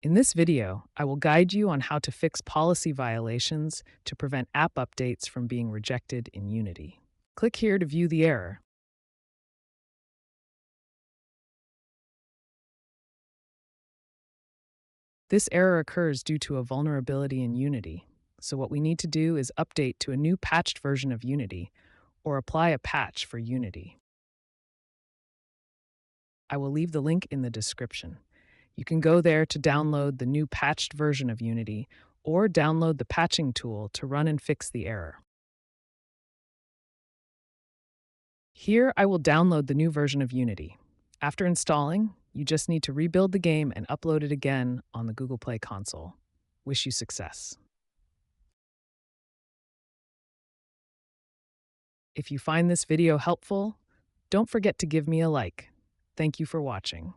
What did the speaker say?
In this video, I will guide you on how to fix policy violations to prevent app updates from being rejected in Unity. Click here to view the error. This error occurs due to a vulnerability in Unity, so what we need to do is update to a new patched version of Unity or apply a patch for Unity. I will leave the link in the description. You can go there to download the new patched version of Unity or download the patching tool to run and fix the error. Here, I will download the new version of Unity. After installing, you just need to rebuild the game and upload it again on the Google Play console. Wish you success. If you find this video helpful, don't forget to give me a like. Thank you for watching.